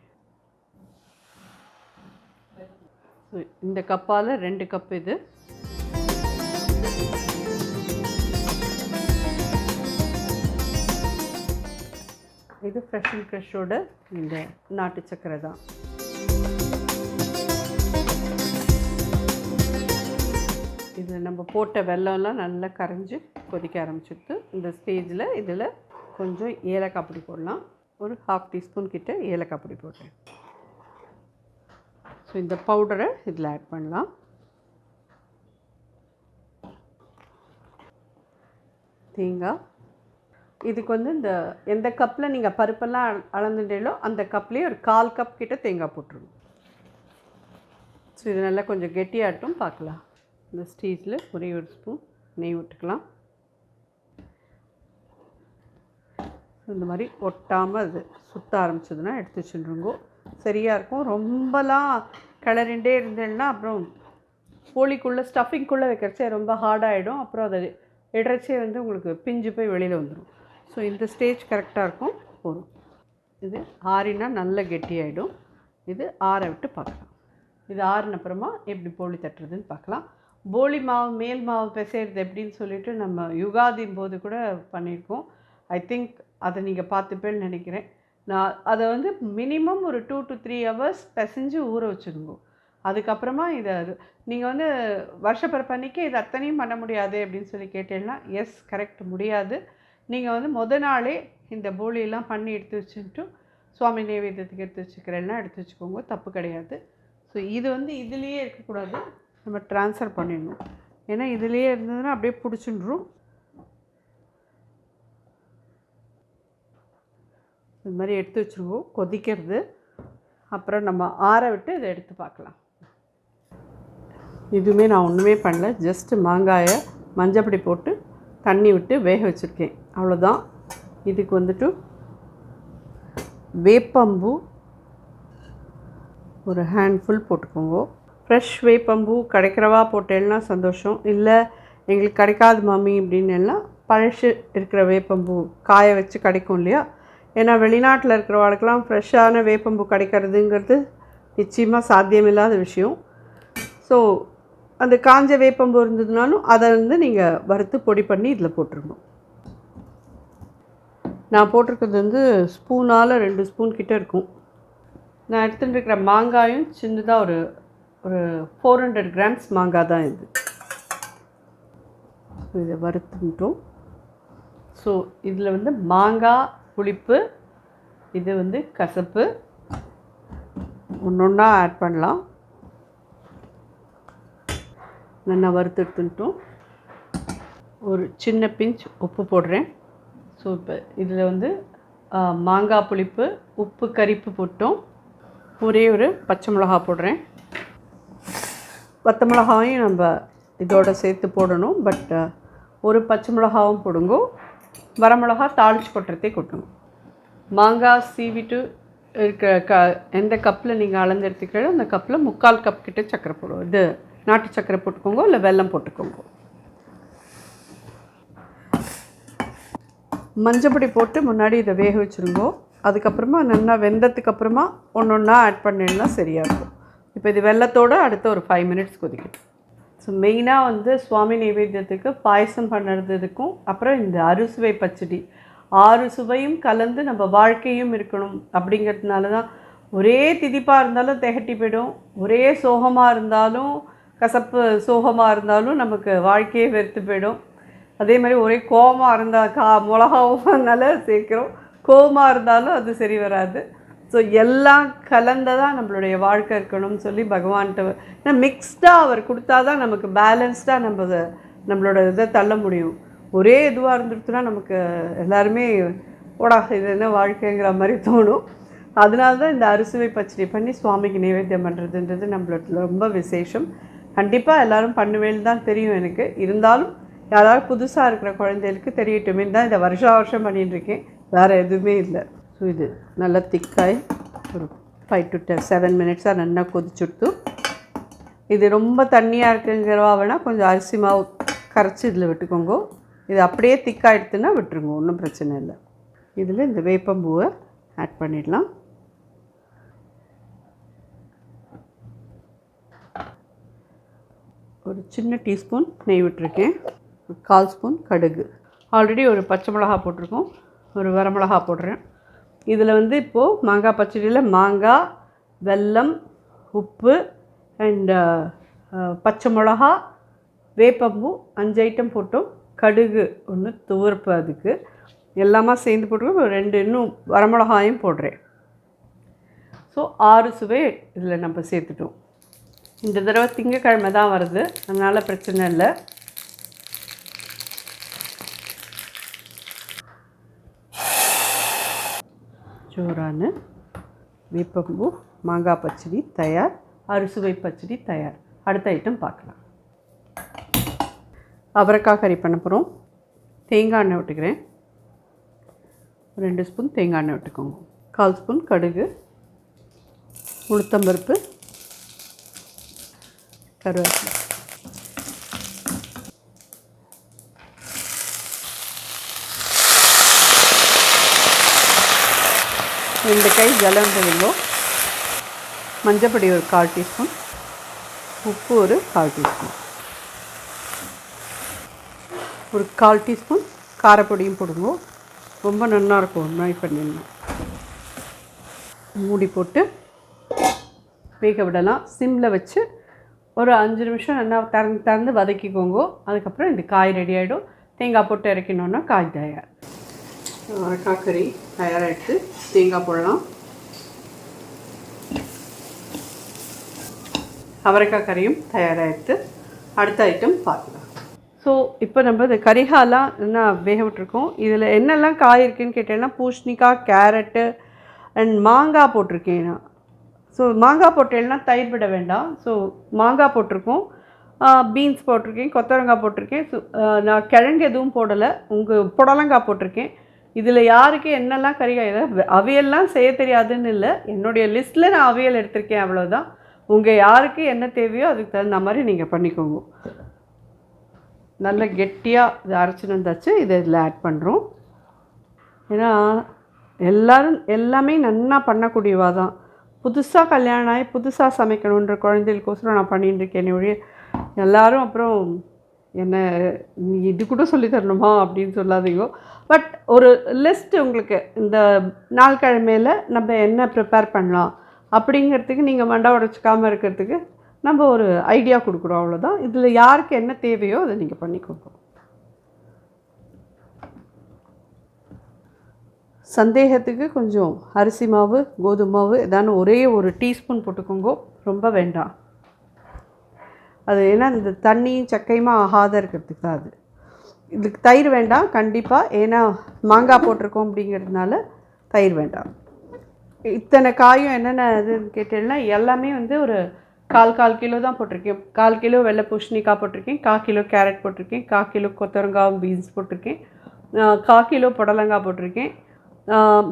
ஸோ இந்த கப்பால் 2 கப் இது. இது ஃப்ரெஷ் அண்ட் ஃப்ரெஷ்ஷோட இந்த நாட்டு சக்கரை தான். இதில் நம்ம போட்ட வெல்லம்லாம் நல்லா கரைஞ்சி கொதிக்க ஆரம்பிச்சிடுது. இந்த ஸ்டேஜில் இதில் கொஞ்சம் ஏலக்காய் பொடி போடலாம். ஒரு 1/2 டீஸ்பூன் கிட்ட ஏலக்காய் பொடி போடுறேன். ஸோ இந்த பவுடரை இதில் ஆட் பண்ணலாம். தேங்காய் இதுக்கு வந்து இந்த எந்த கப்பில் நீங்கள் பருப்பெல்லாம் அளந்துட்டீங்களோ அந்த கப்லேயே ஒரு 1/4 கப் கிட்ட தேங்காய் போட்டுருணும். ஸோ இது நல்லா கொஞ்சம் கெட்டியாகட்டும் பார்க்கலாம். இந்த ஸ்டேஜில் ஒரே ஒரு ஸ்பூன் நெய் விட்டுக்கலாம். இந்த மாதிரி ஒட்டாமல் அது சுற்ற ஆரம்பிச்சதுன்னா எடுத்து வச்சுருங்கோ. சரியாக இருக்கும். ரொம்பலாம் கிளறிண்டே இருந்தேன்னா அப்புறம் போலிக்குள்ளே ஸ்டஃபிங்குள்ளே வைக்கிறச்சே ரொம்ப ஹார்டாகிடும். அப்புறம் அதை இடறச்சே வந்து உங்களுக்கு பிஞ்சு போய் வெளியில் வந்துடும். ஸோ இந்த ஸ்டேஜ் கரெக்டாக இருக்கும். போதும். இது ஆறினா நல்ல கெட்டியாகிடும். இது ஆற விட்டு பார்க்கலாம். இது ஆறின அப்புறமா எப்படி போலி தட்டுறதுன்னு பார்க்கலாம். போலி மாவு மேல் மாவு பிசைறது எப்படின்னு சொல்லிட்டு நம்ம யுகாதி போது கூட பண்ணியிருக்கோம். ஐ திங்க் அதை நீங்கள் பார்த்துப்பேன்னு நினைக்கிறேன். நான் அதை வந்து மினிமம் ஒரு 2 to 3 hours பிசைஞ்சு ஊற வச்சுருங்க. அதுக்கப்புறமா இதை நீங்கள் வந்து வருஷப்பிறப்பன்னைக்கு இது அத்தனையும் பண்ண முடியாது அப்படின்னு சொல்லி கேட்டேன்னா எஸ் கரெக்ட் முடியாது. நீங்கள் வந்து நாளே இந்த போலியெல்லாம் பண்ணி எடுத்து வச்சுட்டு சுவாமி நைவேத்தியத்துக்கு எடுத்து வச்சுக்கிறேன்னா எடுத்து வச்சுக்கோங்க, தப்பு கிடையாது. ஸோ இது வந்து இதுலேயே இருக்கக்கூடாது, நம்ம ட்ரான்ஸ்ஃபர் பண்ணிடணும். ஏன்னா இதுலேயே இருந்ததுன்னா அப்படியே பிடிச்சின்றும். இது மாதிரி எடுத்து வச்சுருவோம். கொதிக்கிறது அப்புறம் நம்ம ஆற விட்டு இதை எடுத்து பார்க்கலாம். இதுவுமே நான் ஒன்றுமே பண்ணல. ஜஸ்ட்டு மாங்காயை மஞ்சப்பொடி போட்டு தண்ணி விட்டு வேக வச்சுருக்கேன், அவ்வளோதான். இதுக்கு வந்துட்டு வேப்பம்பூ ஒரு ஹேண்ட்ஃபுல் போட்டுக்கோங்க. ஃப்ரெஷ் வேப்பம்பூ கிடைக்கிறவா போட்டேன்னா சந்தோஷம். இல்லை எங்களுக்கு கிடைக்காது மாமி அப்படின்னா பழசு இருக்கிற வேப்பம்பூ காய வச்சு கிடைக்கும் இல்லையா. ஏன்னா வெளிநாட்டில் இருக்கிறவாளுக்கெல்லாம் ஃப்ரெஷ்ஷான வேப்பம்பூ கிடைக்கிறதுங்கிறது நிச்சயமாக சாத்தியமில்லாத விஷயம். ஸோ அந்த காஞ்ச வேப்பம்பூ இருந்ததுனாலும் அதை வந்து நீங்கள் வறுத்து பொடி பண்ணி இதில் போட்டுருணும். நான் போட்டிருக்கிறது வந்து ஸ்பூனால் 2 ஸ்பூன் கிட்டே இருக்கும். நான் எடுத்துகிட்டு இருக்கிற மாங்காயும் சின்னதாக ஒரு ஒரு 400 கிராம்ஸ் மாங்காய் தான் இது. இதை வறுத்துட்டோம். ஸோ இதில் வந்து மாங்காய் புளிப்பு, இது வந்து கசப்பு, ஒன்றா ஆட் பண்ணலாம். நல்லா வறுத்துட்டோம். ஒரு சின்ன பிஞ்ச் உப்பு போடுறேன். ஸோ இப்போ இதில் வந்து மாங்காய் புளிப்பு, உப்பு, கரிப்பு போட்டோம். ஒரே ஒரு பச்சை மிளகா போடுறேன். பச்சை மிளகாயும் நம்ம இதோடு சேர்த்து போடணும். பட் ஒரு பச்சை மிளகாவும் போடுங்க. வரமிளகா தாளித்து கொட்டுறதே கொட்டுங்க. மாங்காய் சீவிட்டு இருக்கிற எந்த கப்பில் நீங்கள் அளந்து எடுத்துக்கிறோம் அந்த கப்பில் 3/4 கப் கிட்ட சர்க்கரை போடுவோம். இது நாட்டு சர்க்கரை போட்டுக்கோங்க, இல்லை வெல்லம் போட்டுக்கோங்க. மஞ்சப்பொடி போட்டு முன்னாடி இதை வேக வச்சுருங்கோ. அதுக்கப்புறமா நல்லா வெந்ததுக்கப்புறமா ஒன்றா ஆட் பண்ணினா சரியாக இருக்கும். இப்போ இது வெல்லத்தோடு அடுத்த ஒரு 5 மினிட்ஸ் கொதிக்கட்டும். ஸோ மெயினாக வந்து சுவாமி நைவேத்தியத்துக்கு பாயசம் பண்ணுறதுக்கும் அப்புறம் இந்த அறுசுவை பச்சடி 6 சுவையும் கலந்து நம்ம வாழ்க்கையும் இருக்கணும் அப்படிங்கிறதுனால தான். ஒரே திதிப்பாக இருந்தாலும் திகட்டி போய்டும், ஒரே சோகமாக இருந்தாலும் கசப்பு சோகமாக இருந்தாலும் நமக்கு வாழ்க்கையே வெறுத்து போய்டும். அதே மாதிரி ஒரே கோவமாக இருந்தால் மிளகாவும் நல்லா சேர்க்குறோம், கோவமாக இருந்தாலும் அது சரி வராது. ஸோ எல்லாம் கலந்ததாக நம்மளுடைய வாழ்க்கை இருக்கணும்னு சொல்லி பகவான்கிட்ட ஏன்னா மிக்ஸ்டாக அவர் கொடுத்தா தான் நமக்கு பேலன்ஸ்டாக நம்மளோட இதை தள்ள முடியும். ஒரே இதுவாக இருந்துட்டுனா நமக்கு எல்லாருமே ஓடா இது என்ன வாழ்க்கைங்கிற மாதிரி தோணும். அதனால தான் இந்த அறுசுவை பச்சடி பண்ணி சுவாமிக்கு நைவேத்தியம் பண்ணுறதுன்றது நம்மளோட ரொம்ப விசேஷம். கண்டிப்பாக எல்லோரும் பண்ணுவேன்னு தான் தெரியும் எனக்கு. இருந்தாலும் யாராவது புதுசாக இருக்கிற குழந்தைகளுக்கு தெரியட்டுமே தான் இதை வருஷம் பண்ணிட்டுருக்கேன், வேறு எதுவுமே இல்லை. ஸோ இது நல்லா திக்காய் ஒரு 5 to 7 மினிட்ஸாக நல்லா கொதிச்சுட்டு, இது ரொம்ப தண்ணியாக இருக்குங்கிறவா வேணால் கொஞ்சம் அரிசி மாவு கரைச்சி இதில் விட்டுக்கோங்க. இது அப்படியே திக்காக எடுத்துன்னா விட்டுருங்க, ஒன்றும் பிரச்சனை இல்லை. இதில் இந்த வேப்பம்பூவை ஆட் பண்ணிடலாம். ஒரு சின்ன டீஸ்பூன் நெய் விட்டுருக்கேன். 1/4 ஸ்பூன் கடுகு. ஆல்ரெடி ஒரு பச்சை மிளகா போட்டிருக்கோம், ஒரு வரமிளகா போடுறேன். இதில் வந்து இப்போது மாங்காய் பச்சடியில் மாங்காய், வெல்லம், உப்பு அண்டு பச்சை மிளகா, வேப்பம்பூ 5 ஐட்டம் போட்டோம். கடுகு ஒன்று, துவர்ப்பு அதுக்கு எல்லாமே சேர்ந்து போட்டுருக்கோம். 2 இன்னும் வரமிளகாயும் போடுறேன். ஸோ 6 சுவை இதில் நம்ம சேர்த்துட்டோம். இந்த தடவை திங்கக்கிழமை தான் வருது, அதனால் பிரச்சனை இல்லை. ஜோரான வேப்பம்பூ மாங்காய் பச்சடி தயார், அறுசுவை பச்சடி தயார். அடுத்த ஐட்டம் பார்க்கலாம். அவரைக்காய் கறி பண்ண போகிறோம். தேங்காய் எண்ணெய் விட்டுக்கிறேன். 2 ஸ்பூன் தேங்காய் எண்ணெய் விட்டுக்கோங்க. 1/4 ஸ்பூன் கடுகு, உளுத்தம்பருப்பு, கருவேப்பிலை. இந்த கை ஜலம் போடுங்க. மஞ்சப்பொடி ஒரு 1/4 டீஸ்பூன், உப்பு ஒரு 1/4 டீஸ்பூன், ஒரு 1/4 டீஸ்பூன் காரப்பொடியும் போடுங்க. ரொம்ப நல்லாயிருக்கும் நாய் பண்ணிடணும். மூடி போட்டு வேக விடலாம். சிம்மில் வச்சு ஒரு 5 நிமிஷம் நல்லா திறந்து வதக்கிக்கோங்க. அதுக்கப்புறம் இந்த காய் ரெடி ஆகிடும். தேங்காய் போட்டு இறக்கணுன்னா காய் தயார். அவரைக்காய் கறி தயாராகிடுச்சு. தேங்காய் போடலாம். அவரைக்காய் கறியும் தயாராகிடுச்சு. அடுத்த ஐட்டம் பார்க்கலாம். ஸோ இப்போ நம்ம இந்த கரிகாலாம் என்ன வேக விட்டுருக்கோம். இதில் என்னெல்லாம் காய் இருக்குதுன்னு கேட்டேன்னா பூசணிக்காய், கேரட்டு அண்ட் மாங்காய் போட்டிருக்கேன் நான். ஸோ மாங்காய் போட்டேன்னா தயிர் விட வேண்டாம். ஸோ மாங்காய் போட்டிருக்கோம், பீன்ஸ் போட்டிருக்கேன், கொத்தவரங்காய் போட்டிருக்கேன். நான் கிழங்கு எதுவும் போடலை, புடலங்காய் போட்டிருக்கேன். இதில் யாருக்கு என்னெல்லாம் கறிகாய் அவியல்லாம் செய்ய தெரியாதுன்னு இல்லை, என்னுடைய லிஸ்ட்டில் நான் அவியல் எடுத்திருக்கேன், அவ்வளோதான். உங்கள் யாருக்கு என்ன தேவையோ அதுக்கு தகுந்த மாதிரி நீங்கள் பண்ணிக்கோங்க. நல்ல கெட்டியாக இது அரைச்சிட்டு வந்தாச்சு. இதை இதில் ஆட் பண்ணுறோம். ஏன்னா எல்லாமே நன்னா பண்ணக்கூடியவா தான். புதுசாக கல்யாணம் ஆகி புதுசாக சமைக்கணுன்ற குழந்தைகளுக்கோசரம் நான் பண்ணிகிட்டு இருக்கேன் ஒழிய எல்லோரும் அப்புறம் என்ன இது கூட சொல்லி தரணுமா அப்படின்னு சொல்லாதீங்க. பட் ஒரு லிஸ்ட் உங்களுக்கு இந்த நாள் கிழமையில் நம்ம என்ன ப்ரிப்பேர் பண்ணலாம் அப்படிங்கிறதுக்கு நீங்கள் மண்டை உடச்சிக்காமல் இருக்கிறதுக்கு நம்ம ஒரு ஐடியா கொடுக்குறோம், அவ்வளோதான். இதில் யாருக்கு என்ன தேவையோ அதை நீங்கள் பண்ணிக்கோங்க. சந்தேகத்துக்கு கொஞ்சம் அரிசி மாவு, கோதுமை மாவு ஏதானு ஒரே ஒரு டீஸ்பூன் போட்டுக்கோங்க, ரொம்ப வேண்டாம். அது ஏன்னா இந்த தண்ணியும் சக்கையுமா ஆகாத இருக்கிறதுக்கு தான் அது. இதுக்கு தயிர் வேண்டாம் கண்டிப்பாக, ஏன்னா மாங்காய் போட்டிருக்கோம் அப்படிங்கிறதுனால தயிர் வேண்டாம். இத்தனை காயும் என்னென்ன இதுன்னு கேட்டேன்னா எல்லாமே வந்து ஒரு கால் கிலோ தான் போட்டிருக்கேன். 1/4 கிலோ வெள்ளை பூசணிக்காய் போட்டிருக்கேன், 1/4 கிலோ கேரட் போட்டிருக்கேன், 1/4 கிலோ கொத்தவரங்காய் பீன்ஸ் போட்டிருக்கேன், 1/4 கிலோ புடலங்காய் போட்டிருக்கேன்,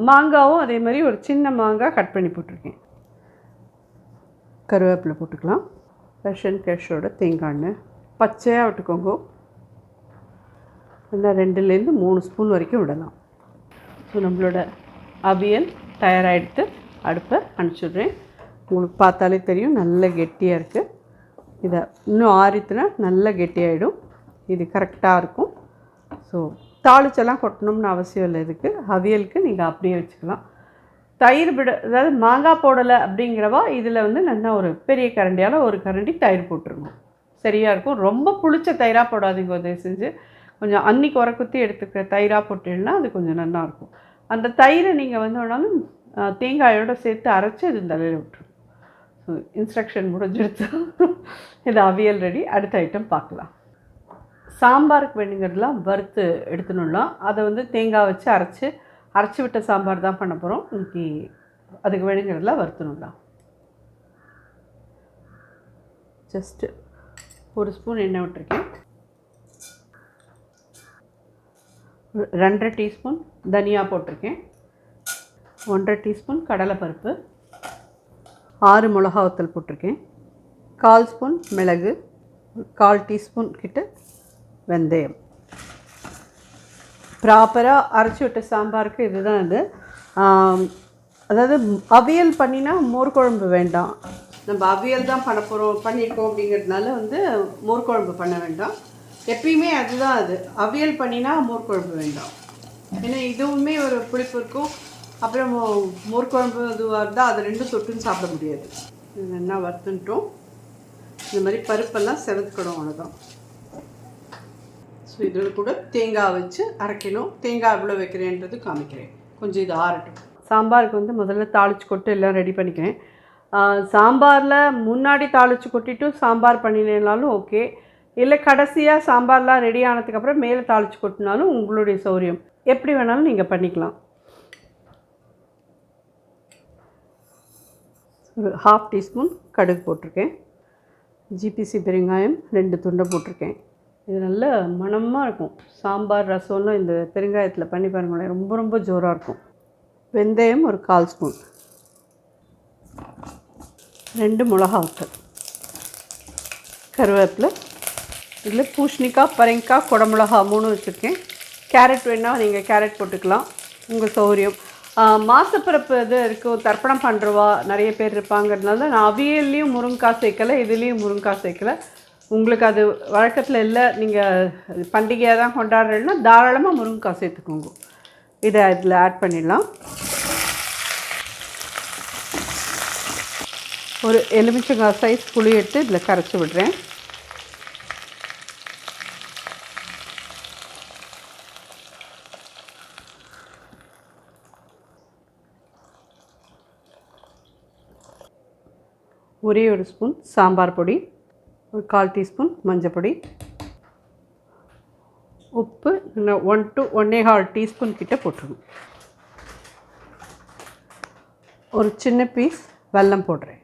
மாங்காவும் அதே மாதிரி ஒரு சின்ன மாங்காய் கட் பண்ணி போட்டிருக்கேன். கருவேப்பிலை போட்டுக்கலாம். ரஷன் கேஷோட தேங்காய் எண்ணெய் பச்சையாக விட்டுக்கோங்க. இன்னும் 2லேருந்து 3 ஸ்பூன் வரைக்கும் விடலாம். ஸோ நம்மளோட அவியல் தயாராகிடுத்து. அடுப்பை அனுப்பிச்சுட்றேன். உங்களுக்கு பார்த்தாலே தெரியும் நல்ல கெட்டியாக இருக்குது. இதை இன்னும் ஆறித்துனா நல்ல கெட்டியாகிடும். இது கரெக்டாக இருக்கும். ஸோ தாளிச்செல்லாம் கொட்டணும்னு அவசியம் இல்லை. இதுக்கு அவியலுக்கு நீங்கள் அப்படியே வச்சுக்கலாம். தயிர் அதாவது மாங்காய் போடலை அப்படிங்கிறவா இதில் வந்து நல்லா ஒரு பெரிய கரண்டியால் ஒரு கரண்டி தயிர் போட்டுருங்க, சரியாக இருக்கும். ரொம்ப புளிச்ச தயிராக போடாதீங்க, தயவு செஞ்சு. கொஞ்சம் அன்னிக்கு உரக்குத்தி எடுத்துக்கிற தயிராக போட்டீங்கன்னா அது கொஞ்சம் நல்லாயிருக்கும். அந்த தயிரை நீங்கள் வந்து வேணாலும் தேங்காயோடு சேர்த்து அரைச்சி இது தலையில் விட்டுருங்க. ஸோ இன்ஸ்ட்ரக்ஷன் முடிஞ்சிடுச்சு. இது அவியல் ரெடி. அடுத்த ஐட்டம் பார்க்கலாம். சாம்பாருக்கு வேணுங்கிறதுலாம் வறுத்து எடுத்துடலாம். அதை வந்து தேங்காய் வச்சு அரைச்சி விட்ட சாம்பார் தான் பண்ண போகிறோம் இன்னைக்கு. அதுக்கு வேணுங்கிறதுலாம் வறுத்துடலாம். ஜஸ்ட்டு 1 ஸ்பூன் எண்ணெய் விட்டுருக்கேன். 2.5 டீஸ்பூன் தனியா போட்டிருக்கேன், 1.5 டீஸ்பூன் கடலைப்பருப்பு, 6 மிளகா வத்தல் போட்டிருக்கேன், 1/4 ஸ்பூன் மிளகு, 1/4 டீஸ்பூன் கிட்ட வெந்தயம். ப்ராப்பராக அரைச்சி விட்ட சாம்பாருக்கு இதுதான் இது. அதாவது அவியல் பண்ணினா மோர் குழம்பு வேண்டாம். நம்ம அவியல் தான் பண்ணியிருக்கோம் அப்படிங்கிறதுனால வந்து மோர் குழம்பு பண்ண வேண்டாம். எப்பயுமே அதுதான் அது. அவியல் பண்ணினா மோர் குழம்பு வேண்டாம். ஏன்னா இதுவுமே ஒரு புளிப்பு இருக்கும். அப்புறம் மோர் குழம்பு இதுவாக இருந்தால் அது 2 தொட்டுன்னு சாப்பிட முடியாது. இது நல்லா வறுத்துட்டோம். இந்த மாதிரி பருப்பெல்லாம் செவத்துக்கணும், அவ்வளோதான். ஸோ இதில் கூட தேங்காய் வச்சு அரைக்கணும். தேங்காய் எவ்வளோ வைக்கிறேன்றது காமிக்கிறேன். கொஞ்சம் இது ஆறட்டும். சாம்பாருக்கு வந்து முதல்ல தாளித்து கொட்டு எல்லாம் ரெடி பண்ணிக்கிறேன். சாம்பாரில் முன்னாடி தாளித்து கொட்டிட்டு சாம்பார் பண்ணினாலும் ஓகே, இல்லை கடைசியாக சாம்பார்லாம் ரெடி ஆனதுக்கப்புறம் மேலே தாளித்து கொட்டினாலும் உங்களுடைய சௌரியம். எப்படி வேணாலும் நீங்கள் பண்ணிக்கலாம். ஒரு 1/2 டீஸ்பூன் கடுகு போட்டிருக்கேன். ஜிபிசி பெருங்காயம் 2 துண்டை போட்டிருக்கேன். இது நல்ல மணமாக இருக்கும். சாம்பார் ரசம்லாம் இந்த பெருங்காயத்தில் பண்ணி பாருங்களேன், ரொம்ப ரொம்ப ஜோராக இருக்கும். வெந்தயம் ஒரு 1/4 ஸ்பூன், 2 மிளகா வத்தல், கருவேப்பிலை. இதில் பூசணிக்காய், பரங்கிக்காய், குடமிளகா 3 வச்சுருக்கேன். கேரட் வேணால் நீங்கள் கேரட் போட்டுக்கலாம், உங்கள் சௌரியம். மாசப்பிறப்பு இது இருக்கும், தர்ப்பணம் பண்ணுறவா நிறைய பேர் இருப்பாங்கிறதுனால நான் அவியல்லையும் முருங்கைக்காய் சேர்க்கலை, இதுலேயும் முருங்கைக்காய் சேர்க்கலை. உங்களுக்கு அது வழக்கத்தில் இல்லை, நீங்கள் பண்டிகையாக தான் கொண்டாடுறேன்னா தாராளமாக முருங்கைக்காய் சேர்த்துக்கோங்க. இதை இதில் ஆட் பண்ணிடலாம். ஒரு எலுமிச்சங்காய் சைஸ் புளி எடுத்து இதில் கரைச்சி விடுறேன். ஒரே ஒரு ஸ்பூன் சாம்பார் பொடி, ஒரு 1/4 டீஸ்பூன் மஞ்சள் பொடி, உப்பு 1 to 1.25 டீஸ்பூன் கிட்ட போட்டுருணும். ஒரு சின்ன பீஸ் வெல்லம் போடுறேன்.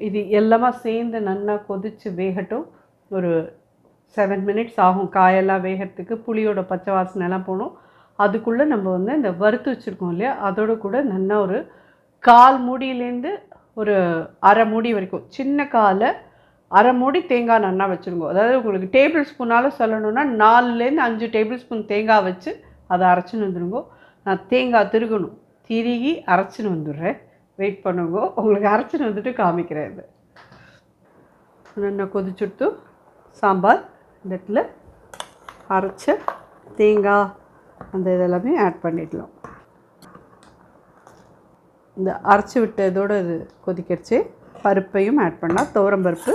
இது எல்லாமே சேர்ந்து நல்லா கொதித்து வேகட்டும். ஒரு 7 மினிட்ஸ் ஆகும் காயெல்லாம் வேகிறதுக்கு. புளியோட பச்சை வாசனைலாம் போகணும். அதுக்குள்ளே நம்ம வந்து இந்த வறுத்து வச்சுருக்கோம் இல்லையா, அதோடு கூட நல்லா ஒரு 1/4 மூடியிலேருந்து ஒரு 1/2 மூடி வரைக்கும், சின்ன காலை 1/2 மூடி தேங்காய் நல்லா வச்சுருங்க. அதாவது உங்களுக்கு டேபிள் ஸ்பூனால் சொல்லணுன்னா 4லேருந்து 5 டேபிள் ஸ்பூன் தேங்காய் வச்சு அதை அரைச்சின்னு வந்துடுங்க. நான் தேங்காய் திருகி அரைச்சின்னு வந்துடுறேன். வெயிட் பண்ணுங்க, உங்களுக்கு அரைச்சின்னு வந்துட்டு காமிக்கிறேன். இது நல்லா கொதிச்சுட்டு சாம்பார் இந்த இடத்துல அரைச்ச தேங்காய் அந்த இதெல்லாமே ஆட் பண்ணிடலாம். இந்த அரைச்சி விட்ட இதோடு இது கொதிக்கிடுச்சு. பருப்பையும் ஆட் பண்ணலாம். துவரம் பருப்பு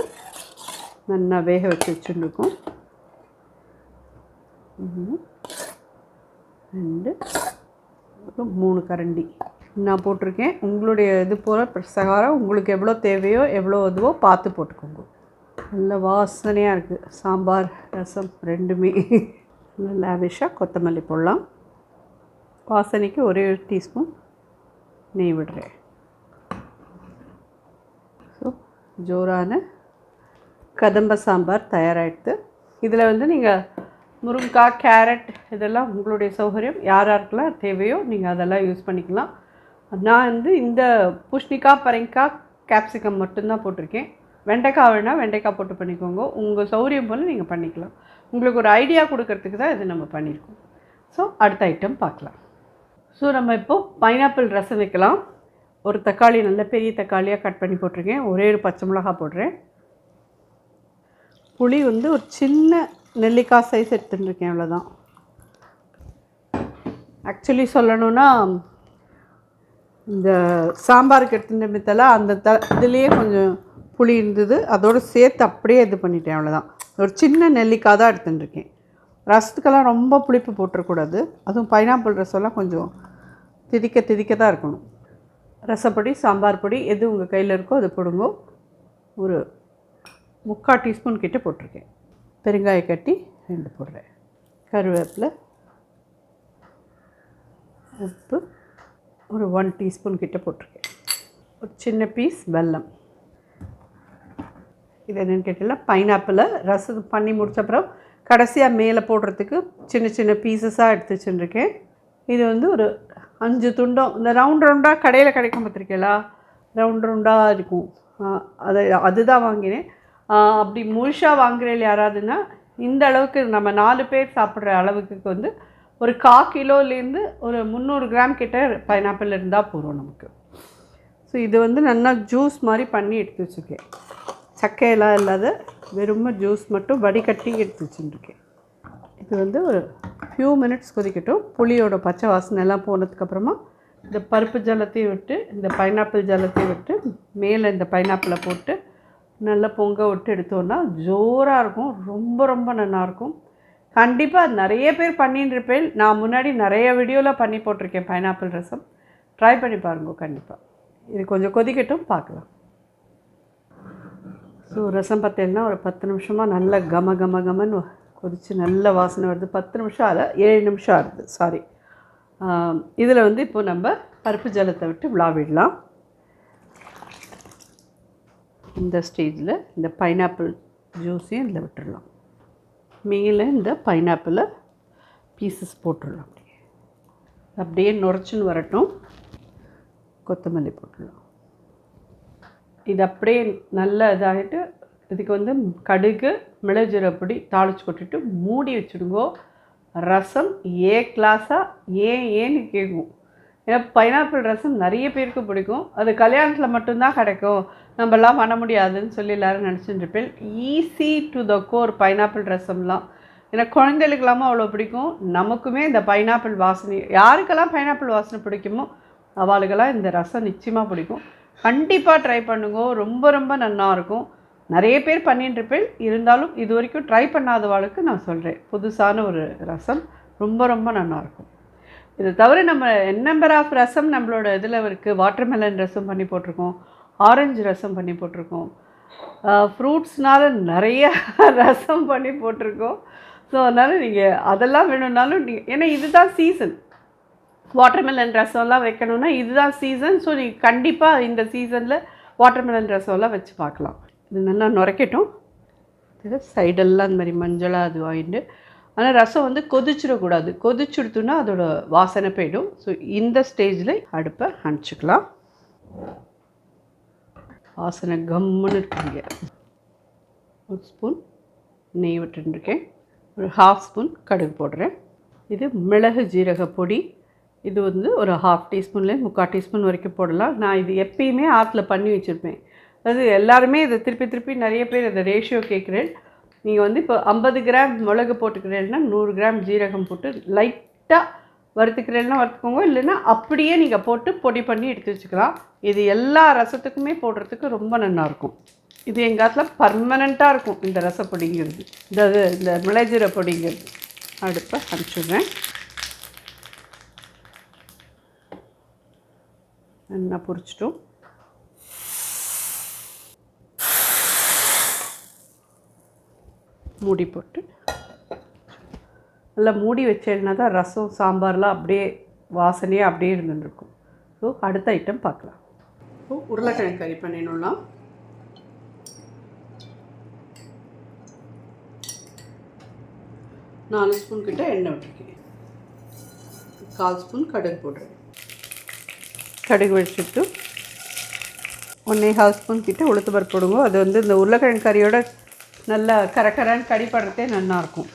நல்லா வேக வச்சு வச்சுருக்கோம். 2 3 கரண்டி நான் போட்டிருக்கேன். உங்களுடைய இது போல் பிரகாரம் உங்களுக்கு எவ்வளோ தேவையோ எவ்வளோ இதுவோ பார்த்து போட்டுக்கோங்க. நல்ல வாசனையாக இருக்குது. சாம்பார் ரசம் ரெண்டுமே. நல்லா லாவிஷாக கொத்தமல்லி போடலாம். வாசனைக்கு ஒரே ஒரு டீஸ்பூன் நெய் விடுறேன். ஸோ ஜோரான கதம்ப சாம்பார் தயாராகிடுது. இதில் வந்து நீங்கள் முருங்கைக்காய், கேரட் இதெல்லாம் உங்களுடைய சௌகரியம், யாராருக்கெல்லாம் தேவையோ நீங்கள் அதெல்லாம் யூஸ் பண்ணிக்கலாம். நான் வந்து இந்த பூசணிக்காய், பரங்கிக்காய், கேப்சிகம் மட்டும்தான் போட்டிருக்கேன். வெண்டைக்காய் வேணால் வெண்டைக்காய் போட்டு பண்ணிக்கோங்க. உங்கள் சௌகரியம் போல் நீங்கள் பண்ணிக்கலாம். உங்களுக்கு ஒரு ஐடியா கொடுக்கறதுக்கு தான் இது நம்ம பண்ணியிருக்கோம். ஸோ அடுத்த ஐட்டம் பார்க்கலாம். ஸோ நம்ம இப்போது பைனாப்பிள் ரசம் வைக்கலாம். ஒரு தக்காளி நல்ல பெரிய தக்காளியாக கட் பண்ணி போட்டிருக்கேன். ஒரே ஒரு பச்சை மிளகாய் போடுறேன். புளி வந்து ஒரு சின்ன நெல்லிக்காய் சைஸ் எடுத்துட்டுருக்கேன், அவ்வளோதான். ஆக்சுவலி சொல்லணுன்னா இந்த சாம்பாருக்கு எடுத்துகிட்ட மித்தலாம் அந்த இதுலேயே கொஞ்சம் புளி இருந்தது, அதோடு சேர்த்து அப்படியே இது பண்ணிட்டேன், அவ்வளோதான். ஒரு சின்ன நெல்லிக்காய் தான் எடுத்துட்டுருக்கேன். ரசத்துக்கெல்லாம் ரொம்ப புளிப்பு போட்டுறக்கூடாது. அதுவும் பைனாப்பிள் ரசம்லாம் கொஞ்சம் திதிக்க தான் இருக்கணும். ரசப்பொடி, சாம்பார் பொடி எது உங்கள் கையில் இருக்கோ அது போடுங்க. ஒரு 3/4 டீஸ்பூன் கிட்டே போட்டிருக்கேன். பெருங்காய கட்டி 2 போடுறேன். கருவேப்பிலை, உப்பு ஒரு 1 டீஸ்பூன் கிட்டே போட்டிருக்கேன். ஒரு சின்ன பீஸ் வெல்லம். இது என்னென்னு கேட்டிங்கன்னா பைனாப்பிளை ரசம் பண்ணி முடிச்சப்புறம் கடைசியாக மேலே போடுறதுக்கு சின்ன சின்ன பீசஸாக எடுத்து வச்சுருக்கேன். இது வந்து ஒரு 5 துண்டம் இந்த ரவுண்டாக கடையில் கிடைக்கும் பார்த்துருக்கீங்களா, ரவுண்டாக இருக்கும், அதுதான் வாங்கினேன். அப்படி முழுசாக வாங்குறேன் யாராவதுன்னா இந்த அளவுக்கு நம்ம 4 பேர் சாப்பிட்ற அளவுக்கு வந்து ஒரு 1/4 கிலோலேருந்து ஒரு 300 கிராம் கிட்ட பைனாப்பிள் இருந்தால் போதும் நமக்கு. ஸோ இது வந்து நல்லா ஜூஸ் மாதிரி பண்ணி எடுத்து வச்சுருக்கேன். சக்கையெல்லாம் இல்லாத வெறும் ஜூஸ் மட்டும் வடிகட்டி எடுத்து வச்சுருக்கேன். இது வந்து ஒரு ஃபியூ மினிட்ஸ் கொதிக்கட்டும். புளியோட பச்சை வாசனை எல்லாம் போனதுக்கப்புறமா இந்த பருப்பு ஜலத்தையும் விட்டு இந்த பைனாப்பிள் ஜலத்தையும் விட்டு மேலே இந்த பைனாப்பிளை போட்டு நல்லா பொங்க விட்டு எடுத்தோன்னா ஜோராக இருக்கும். ரொம்ப ரொம்ப நல்லாயிருக்கும். கண்டிப்பாக நிறைய பேர் பண்ணின்னு இருப்பேன். நான் முன்னாடி நிறைய வீடியோவில் பண்ணி போட்டிருக்கேன் பைனாப்பிள் ரசம். ட்ரை பண்ணி பாருங்க கண்டிப்பாக. இது கொஞ்சம் கொதிக்கட்டும், பார்க்கலாம். ஸோ ரசம் பார்த்தீங்கன்னா ஒரு 10 நிமிஷமாக நல்ல கமன்னு கொதித்து நல்ல வாசனை வருது. 10 நிமிஷம் ஆகலை, 7 நிமிஷம் ஆகுது, சாரி. இதில் வந்து இப்போ நம்ம பருப்பு ஜலத்தை விட்டு விளாவிடலாம். இந்த ஸ்டேஜில் இந்த பைனாப்பிள் ஜூஸையும் இதில் விட்டுடலாம். மேலே இந்த பைனாப்பிளை பீசஸ் போட்டுடலாம். அப்படியே நுரைச்சின்னு வரட்டும். கொத்தமல்லி போட்டுடலாம். இது அப்படியே நல்ல இதாகிட்டு இதுக்கு வந்து கடுகு, மிளகுஜீரகப்பொடி தாளித்து கொட்டிட்டு மூடி வச்சுடுங்கோ. ரசம் கிளாஸாக ஏன்னு கேட்கும். ஏன்னா பைனாப்பிள் ரசம் நிறைய பேருக்கு பிடிக்கும். அது கல்யாணத்தில் மட்டும்தான் கிடைக்கும், நம்மலாம் பண்ண முடியாதுன்னு சொல்லி எல்லோரும் நினச்சிட்டு இருப்பேன். Easy to the core pineapple ரசம்லாம். ஏன்னா குழந்தைகளுக்கெல்லாமல் அவ்வளோ பிடிக்கும். நமக்குமே இந்த பைனாப்பிள் வாசனை, யாருக்கெல்லாம் பைனாப்பிள் வாசனை பிடிக்குமோ அவளுக்கெல்லாம் இந்த ரசம் நிச்சயமாக பிடிக்கும். கண்டிப்பாக ட்ரை பண்ணுங்க. ரொம்ப ரொம்ப நல்லாயிருக்கும். நிறைய பேர் பண்ணிட்டுருப்பேன், இருந்தாலும் இது வரைக்கும் ட்ரை பண்ணாதவாளுக்கு நான் சொல்கிறேன். புதுசான ஒரு ரசம், ரொம்ப ரொம்ப நல்லாயிருக்கும். இதை தவிர நம்ம நம்பர் ஆஃப் ரசம் நம்மளோட இதில் இருக்குது. வாட்டர்மெலன் ரசம் பண்ணி போட்டிருக்கோம், ஆரஞ்சு ரசம் பண்ணி போட்டிருக்கோம், ஃப்ரூட்ஸ்னால் நிறைய ரசம் பண்ணி போட்டிருக்கோம். ஸோ அதனால் நீங்கள் அதெல்லாம் வேணும்னாலும் நீங்கள், ஏன்னா இதுதான் சீசன். வாட்டர்மெலன் ரசம்லாம் வைக்கணுன்னா இதுதான் சீசன். ஸோ நீங்கள் கண்டிப்பாக இந்த சீசனில் வாட்டர்மெலன் ரசம்லாம் வச்சு பார்க்கலாம். இது நல்லா நுரைக்கட்டும். இது சைடெல்லாம் அந்த மாதிரி மஞ்சளாக அது வாங்கிட்டு. ஆனால் ரசம் வந்து கொதிச்சிடக்கூடாது. கொதிச்சுடுத்துன்னா அதோட வாசனை போயிடும். ஸோ இந்த ஸ்டேஜில் அடுப்பை அணைச்சிக்கலாம். வாசனை கம்முன்னு இருக்குங்க. 1 ஸ்பூன் நெய் விட்டுருக்கேன். ஒரு 1/2 ஸ்பூன் கடுகு போடுறேன். இது மிளகு ஜீரக பொடி. இது வந்து ஒரு 1/2 டீஸ்பூன்லேருந்து 3/4 டீஸ்பூன் வரைக்கும் போடலாம். நான் இது எப்பயுமே ஆற்றுல பண்ணி வச்சுருப்பேன். அதாவது எல்லாருமே இதை திருப்பி நிறைய பேர் இதை ரேஷியோ கேட்குறேன். நீங்கள் வந்து இப்போ 50 கிராம் மிளகு போட்டுக்கிறேன்னா 100 கிராம் ஜீரகம் போட்டு லைட்டாக வறுத்துக்கிறேன்னா வறுத்துக்கோங்க, இல்லைன்னா அப்படியே நீங்கள் போட்டு பொடி பண்ணி எடுத்து வச்சுக்கலாம். இது எல்லா ரசத்துக்குமே போடுறதுக்கு ரொம்ப நல்லாயிருக்கும். இது எங்கள் காலத்தில் பர்மனெண்ட்டாக இருக்கும் இந்த ரசப்பொடிங்கிறது, இந்த மிளகுஜீர பொடிங்கிறது. அடுப்பை அனுப்பிச்சுடுறேன். நல்லா பொரிச்சிட்டோம். மூடி போட்டு நல்லா மூடி வச்சேன்னா தான் ரசம் சாம்பார்லாம் அப்படியே வாசனையாக அப்படியே இருந்துருக்கும். ஸோ அடுத்த ஐட்டம் பார்க்கலாம். ஸோ உருளைக்கிழங்கு கறி பண்ணிடணும்னா 4 ஸ்பூன் கிட்ட எண்ணெய் விட்டுருக்கேன். 1/4 ஸ்பூன் கடுகு போடுறேன். கடுகு வச்சுட்டு 1.25 ஸ்பூன் கிட்ட உளுத்து பருப்பு போடுங்க. அது வந்து இந்த உருளைக்கிழங்கு கறியோட நல்லா கரகரான்னு கடிப்படுறதே நல்லாயிருக்கும்.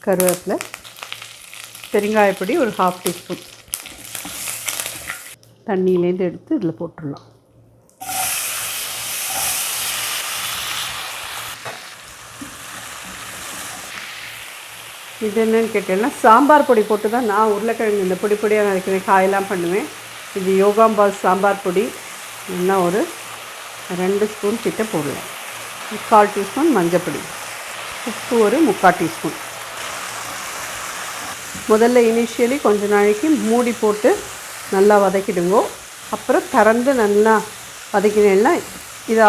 கருவேப்பிலை, பெருங்காயப்பொடி ஒரு 1/2 டீஸ்பூன் தண்ணியிலேருந்து எடுத்து இதில் போட்டுடலாம். இது என்னன்னு கேட்டேன்னா சாம்பார் பொடி போட்டு தான் நான் உருளைக்கிழங்கு இந்த பொடி பொடியாக நினைக்கிறேன், காயெல்லாம் பண்ணுவேன். இது யோகாம்பால் சாம்பார் பொடி. என்ன ஒரு 2 ஸ்பூன் கிட்ட போடலாம். 1/4 டீஸ்பூன் மஞ்சப்பொடி, உப்பு ஒரு 3/4 டீஸ்பூன். முதல்ல இனிஷியலி கொஞ்சம் நாளைக்கு மூடி போட்டு நல்லா வதக்கிடுங்க. அப்புறம் திறந்து நல்லா வதக்கினேன்னா இது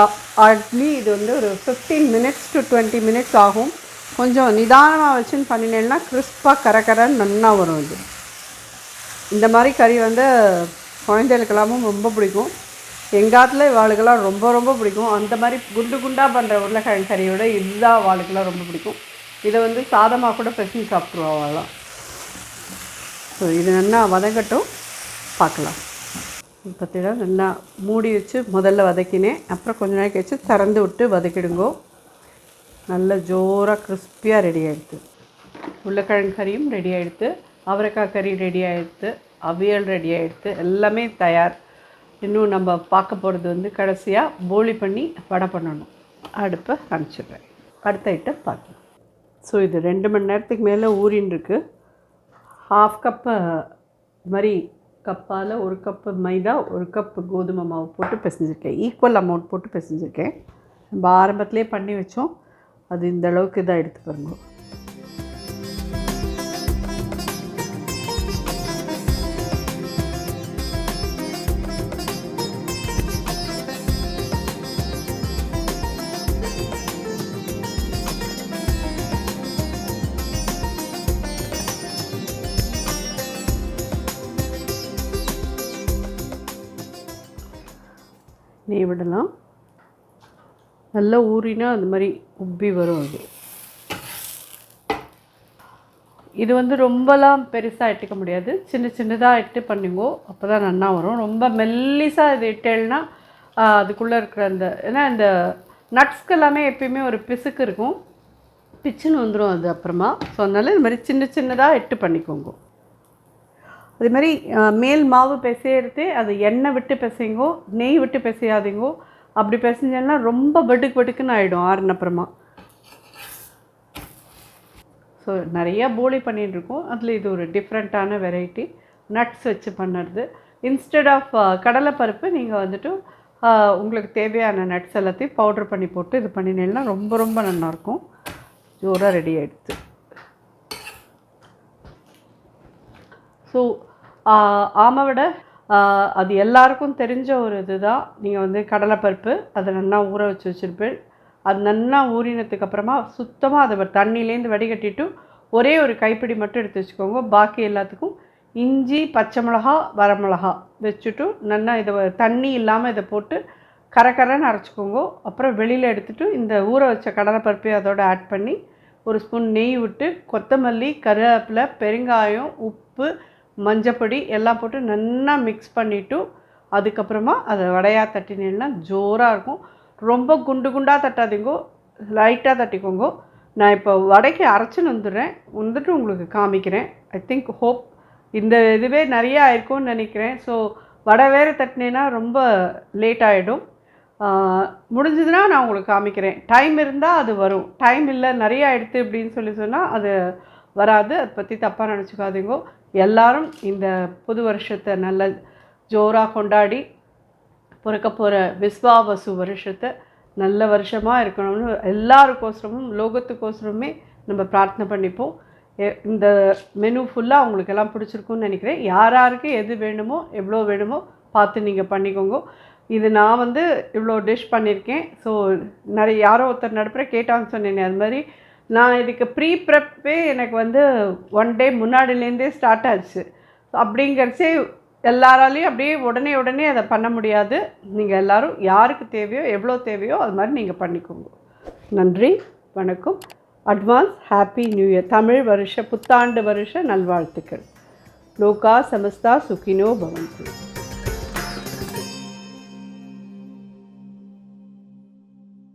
ஆட்லி இது வந்து ஒரு 15 மினிட்ஸ் to 20 மினிட்ஸ் ஆகும். கொஞ்சம் நிதானமாக வச்சுன்னு பண்ணினேன்னா கிறிஸ்பாக கரகரன்னு நல்லா வரும். இது இந்த மாதிரி கறி வந்து குழந்தைகளுக்கெல்லாமும் ரொம்ப பிடிக்கும். எங்காத்தில் இவாளுக்கெல்லாம் ரொம்ப ரொம்ப பிடிக்கும். அந்த மாதிரி குண்டு குண்டாக பண்ணுற உருளைக்கிழங்கு கறியோட இதுதான் வாளுக்கெல்லாம் ரொம்ப பிடிக்கும். இதை வந்து சாதமாக கூட பிசைஞ்சு சாப்பிட்ருவாங்களாம். ஸோ இது நல்லா வதங்கட்டும், பார்க்கலாம். பார்த்தீங்கன்னா நல்லா மூடி வச்சு முதல்ல வதக்கினேன். அப்புறம் கொஞ்ச நாளைக்கு வச்சு திறந்து விட்டு வதக்கிடுங்கோ. நல்ல ஜோராக கிறிஸ்பியாக ரெடி ஆகிடுது. உருளைக்கிழங்கு கறியும் ரெடி ஆகிடுது, அவரைக்காய் கறி ரெடி ஆகிடுது, அவியல் ரெடி ஆகிடுது, எல்லாமே தயார். இன்னும் நம்ம பார்க்க போகிறது வந்து கடைசியாக போலி பண்ணி வடை பண்ணணும். அடுப்பை அனுப்பிச்சிடுறேன். அடுத்த ஐட்டம் பார்க்கலாம். ஸோ இது 2 மணி நேரத்துக்கு மேலே ஊறின்னு இருக்குது. 1/2 கப்பு மாதிரி கப்பால் 1 கப்பு மைதா 1 கப்பு கோதுமை மாவு போட்டு பிசைஞ்சிருக்கேன். ஈக்குவல் அமௌண்ட் போட்டு பிசைஞ்சிருக்கேன். நம்ம ஆரம்பத்திலே பண்ணி வச்சோம். அது இந்த அளவுக்கு இதாக எடுத்து பாருங்க. நெய் விடலாம். நல்லா ஊறினா அந்த மாதிரி உப்பி வரும். இது வந்து ரொம்பலாம் பெருசாக இட்டுக்க முடியாது, சின்ன சின்னதாக இட்டு பண்ணுங்கோ, அப்போ தான் நல்லா வரும். ரொம்ப மெல்லிசாக இது இட்டேன்னா அதுக்குள்ளே இருக்கிற அந்த ஏன்னா இந்த நட்ஸ்க்கு எல்லாமே எப்பயுமே ஒரு பிசுக்கு இருக்கும், பிச்சுன்னு வந்துடும் அது அப்புறமா. ஸோ அதனால இது மாதிரி சின்ன சின்னதாக இட்டு பண்ணிக்கோங்க. அதே மாதிரி மேல் மாவு பிசையிறது அது எண்ணெய் விட்டு பிசைங்கோ, நெய் விட்டு பிசையாதீங்கோ. அப்படி பிசைஞ்சேன்னா ரொம்ப வெடுக்குன்னு ஆகிடும் ஆறுனப்புறமா. ஸோ நிறையா போலி பண்ணிகிட்ருக்கோம். அதில் இது ஒரு டிஃப்ரெண்ட்டான வெரைட்டி, நட்ஸ் வச்சு பண்ணுறது. இன்ஸ்டெட் ஆஃப் கடலைப்பருப்பு நீங்கள் வந்துட்டு உங்களுக்கு தேவையான நட்ஸ் எல்லாத்தையும் பவுட்ரு பண்ணி போட்டு இது பண்ணினேன்னா ரொம்ப ரொம்ப நல்லாயிருக்கும். ஜோராக ரெடி ஆகிடுது. ஸோ ஆமாவிட அது எல்லாருக்கும் தெரிஞ்ச ஒரு இது தான். நீங்கள் வந்து கடலைப்பருப்பு அதை நல்லா ஊற வச்சு வச்சுருப்பேன். அது நல்லா ஊறினதுக்கப்புறமா சுத்தமாக அதை தண்ணியிலேருந்து வடிகட்டிட்டு ஒரே ஒரு கைப்பிடி மட்டும் எடுத்து வச்சுக்கோங்க. பாக்கி எல்லாத்துக்கும் இஞ்சி, பச்சை மிளகா, வரமிளகா வச்சுட்டு நல்லா இதை தண்ணி இல்லாமல் இதை போட்டு கரகரன்னு அரைச்சிக்கோங்க. அப்புறம் வெளியில் எடுத்துகிட்டு இந்த ஊற வச்ச கடலைப்பருப்பையும் அதோடு ஆட் பண்ணி 1 ஸ்பூன் நெய் விட்டு கொத்தமல்லி, கருவேப்பிலை, பெருங்காயம், உப்பு, மஞ்சப்பொடி எல்லாம் போட்டு நல்லா மிக்ஸ் பண்ணிவிட்டு அதுக்கப்புறமா அதை வடையாக தட்டினேன்னா ஜோராக இருக்கும். ரொம்ப குண்டு குண்டாக தட்டாதீங்கோ, லைட்டாக தட்டிக்கோங்க. நான் இப்போ வடைக்கு அரைச்சின்னு வந்துட்டு உங்களுக்கு காமிக்கிறேன். ஐ திங்க் ஹோப் இந்த இதுவே நிறையா ஆயிருக்கும்னு நினைக்கிறேன். ஸோ வடை வேறு தட்டினேன்னா ரொம்ப லேட் ஆகிடும். முடிஞ்சதுன்னா நான் உங்களுக்கு காமிக்கிறேன். டைம் இருந்தால் அது வரும், டைம் இல்லை நிறையா எடுத்து அப்படின்னு சொன்னால் அது வராது. அதை பற்றி தப்பாக நினச்சிக்காதீங்க. எல்லாரும் இந்த புது வருஷத்தை நல்ல ஜோராக கொண்டாடி பிறக்க போகிற விஸ்வாவசு வருஷத்தை நல்ல வருஷமாக இருக்கணும்னு எல்லாருக்கோசரமும் லோகத்துக்கோசரமே நம்ம பிரார்த்தனை பண்ணிப்போம். இந்த மெனு ஃபுல்லாக உங்களுக்கெல்லாம் பிடிச்சிருக்குன்னு நினைக்கிறேன். யாருக்கு எது வேணுமோ எவ்வளோ வேணுமோ பார்த்து நீங்கள் பண்ணிக்கோங்க. இது நான் இவ்வளோ டிஷ் பண்ணியிருக்கேன். ஸோ நிறைய யாரோ ஒருத்தர் நடுப்புற கேட்டான்னு சொன்னேன். அது மாதிரி நான் இதுக்கு ப்ரீப்ரெப்பே எனக்கு 1 டே முன்னாடிலேருந்தே ஸ்டார்ட் ஆச்சு. அப்படிங்கிறச்சே எல்லாராலையும் அப்படியே உடனே அதை பண்ண முடியாது. நீங்கள் எல்லோரும் யாருக்கு தேவையோ எவ்வளோ தேவையோ அது மாதிரி நீங்கள் பண்ணிக்கோங்க. நன்றி, வணக்கம். Advance happy new year, Tamil வருஷ புத்தாண்டு வருஷ நல்வாழ்த்துக்கள். லோகா சமஸ்தா சுகினோ பவந்து.